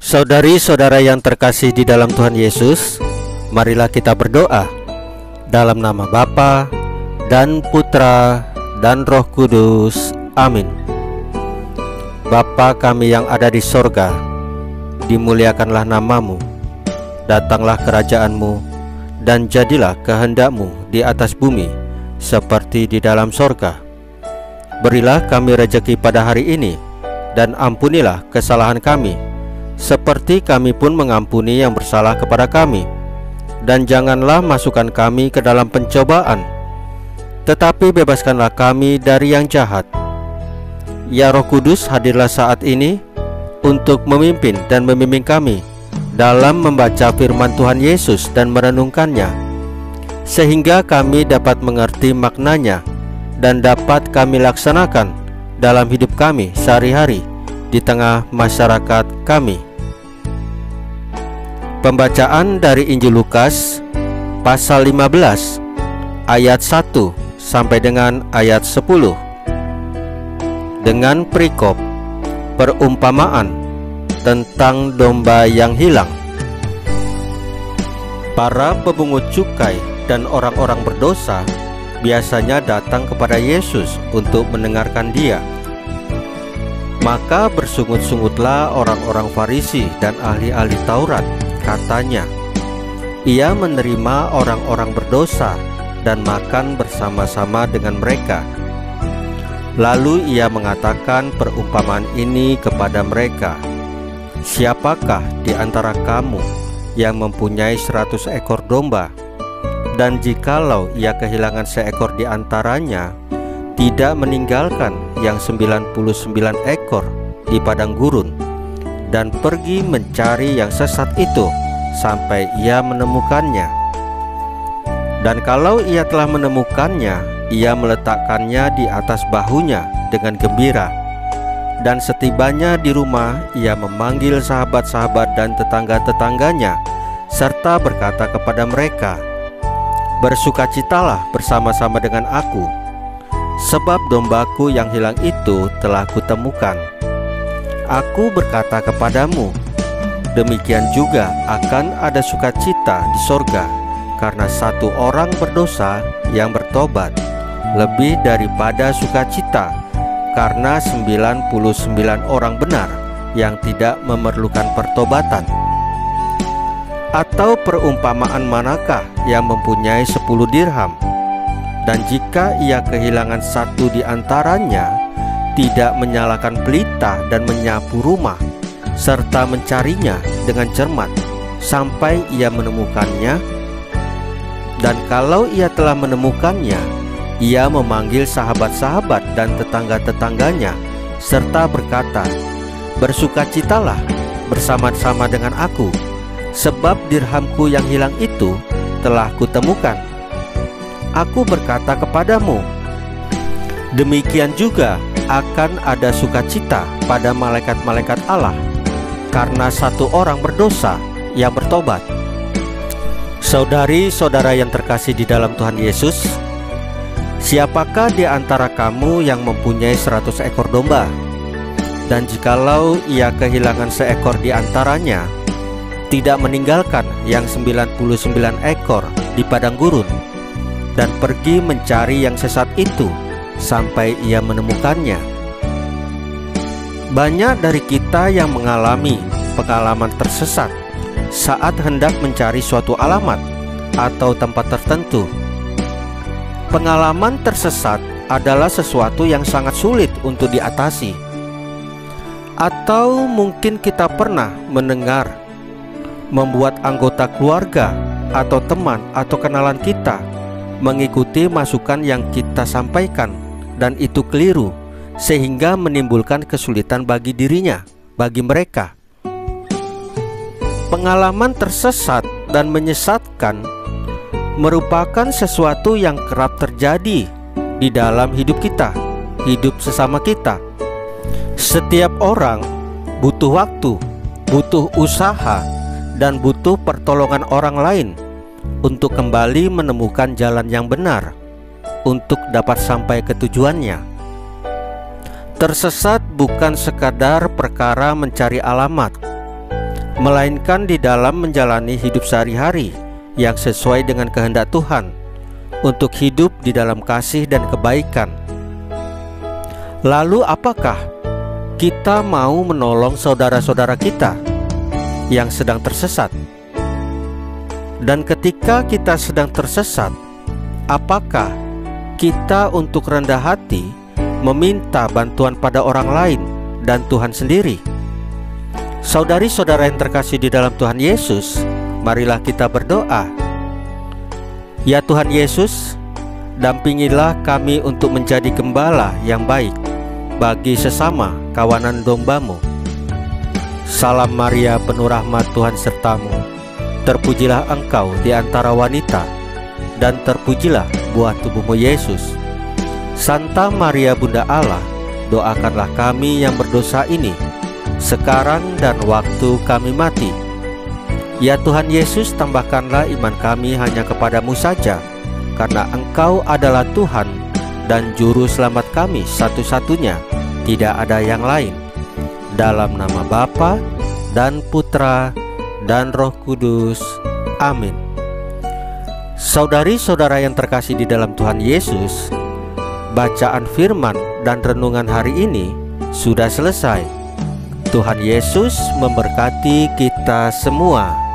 Saudari-saudara yang terkasih di dalam Tuhan Yesus, marilah kita berdoa. Dalam nama Bapa dan Putra dan Roh Kudus. Amin. Bapa kami yang ada di sorga, dimuliakanlah namamu. Datanglah kerajaan-Mu, dan jadilah kehendak-Mu di atas bumi seperti di dalam sorga. Berilah kami rejeki pada hari ini, dan ampunilah kesalahan kami, seperti kami pun mengampuni yang bersalah kepada kami. Dan janganlah masukkan kami ke dalam pencobaan, tetapi bebaskanlah kami dari yang jahat. Ya Roh Kudus, hadirlah saat ini untuk memimpin dan membimbing kami dalam membaca firman Tuhan Yesus dan merenungkannya, sehingga kami dapat mengerti maknanya dan dapat kami laksanakan dalam hidup kami sehari-hari di tengah masyarakat kami. Pembacaan dari Injil Lukas pasal 15 ayat 1 sampai dengan ayat 10 dengan perikop perumpamaan tentang domba yang hilang. Para pemungut cukai dan orang-orang berdosa biasanya datang kepada Yesus untuk mendengarkan Dia. Maka bersungut-sungutlah orang-orang Farisi dan ahli-ahli Taurat. Katanya, Ia menerima orang-orang berdosa dan makan bersama-sama dengan mereka. Lalu Ia mengatakan perumpamaan ini kepada mereka. Siapakah di antara kamu yang mempunyai 100 ekor domba, dan jikalau ia kehilangan seekor di antaranya, tidak meninggalkan yang 99 ekor di padang gurun, dan pergi mencari yang sesat itu sampai ia menemukannya? Dan kalau ia telah menemukannya, ia meletakkannya di atas bahunya dengan gembira. Dan setibanya di rumah, ia memanggil sahabat-sahabat dan tetangga-tetangganya, serta berkata kepada mereka, "Bersukacitalah bersama-sama dengan aku, sebab dombaku yang hilang itu telah kutemukan." Aku berkata kepadamu, demikian juga akan ada sukacita di sorga karena satu orang berdosa yang bertobat, lebih daripada sukacita karena 99 orang benar yang tidak memerlukan pertobatan. Atau perumpamaan manakah yang mempunyai 10 dirham, dan jika ia kehilangan satu di antaranya, tidak menyalakan pelita dan menyapu rumah, serta mencarinya dengan cermat sampai ia menemukannya? Dan kalau ia telah menemukannya, ia memanggil sahabat-sahabat dan tetangga-tetangganya, serta berkata, "Bersukacitalah bersama-sama dengan aku, sebab dirhamku yang hilang itu telah kutemukan." Aku berkata kepadamu, demikian juga akan ada sukacita pada malaikat-malaikat Allah karena satu orang berdosa yang bertobat. Saudari-saudara yang terkasih di dalam Tuhan Yesus, siapakah di antara kamu yang mempunyai 100 ekor domba, dan jikalau ia kehilangan seekor di antaranya, tidak meninggalkan yang 99 ekor di padang gurun, dan pergi mencari yang sesat itu sampai ia menemukannya? Banyak dari kita yang mengalami pengalaman tersesat saat hendak mencari suatu alamat atau tempat tertentu. Pengalaman tersesat adalah sesuatu yang sangat sulit untuk diatasi. Atau mungkin kita pernah mendengar membuat anggota keluarga atau teman atau kenalan kita mengikuti masukan yang kita sampaikan, dan itu keliru, sehingga menimbulkan kesulitan bagi dirinya, bagi mereka. Pengalaman tersesat dan menyesatkan merupakan sesuatu yang kerap terjadi di dalam hidup kita, hidup sesama kita. Setiap orang butuh waktu, butuh usaha, dan butuh pertolongan orang lain untuk kembali menemukan jalan yang benar untuk dapat sampai ke tujuannya. Tersesat bukan sekadar perkara mencari alamat melainkan di dalam menjalani hidup sehari-hari yang sesuai dengan kehendak Tuhan, untuk hidup di dalam kasih dan kebaikan. Lalu apakah kita mau menolong saudara-saudara kita yang sedang tersesat? Dan ketika kita sedang tersesat, apakah kita untuk rendah hati meminta bantuan pada orang lain dan Tuhan sendiri? Saudari-saudara yang terkasih di dalam Tuhan Yesus, marilah kita berdoa. Ya Tuhan Yesus, dampingilah kami untuk menjadi gembala yang baik bagi sesama kawanan domba-Mu. Salam Maria, penuh rahmat, Tuhan sertamu. Terpujilah engkau di antara wanita, dan terpujilah buah tubuh-Mu Yesus. Santa Maria Bunda Allah, doakanlah kami yang berdosa ini, sekarang dan waktu kami mati. Ya Tuhan Yesus, tambahkanlah iman kami hanya kepadamu saja, karena Engkau adalah Tuhan dan Juru Selamat kami satu-satunya, tidak ada yang lain. Dalam nama Bapa dan Putra dan Roh Kudus. Amin. Saudari-saudara yang terkasih di dalam Tuhan Yesus, bacaan firman dan renungan hari ini sudah selesai. Tuhan Yesus memberkati kita semua.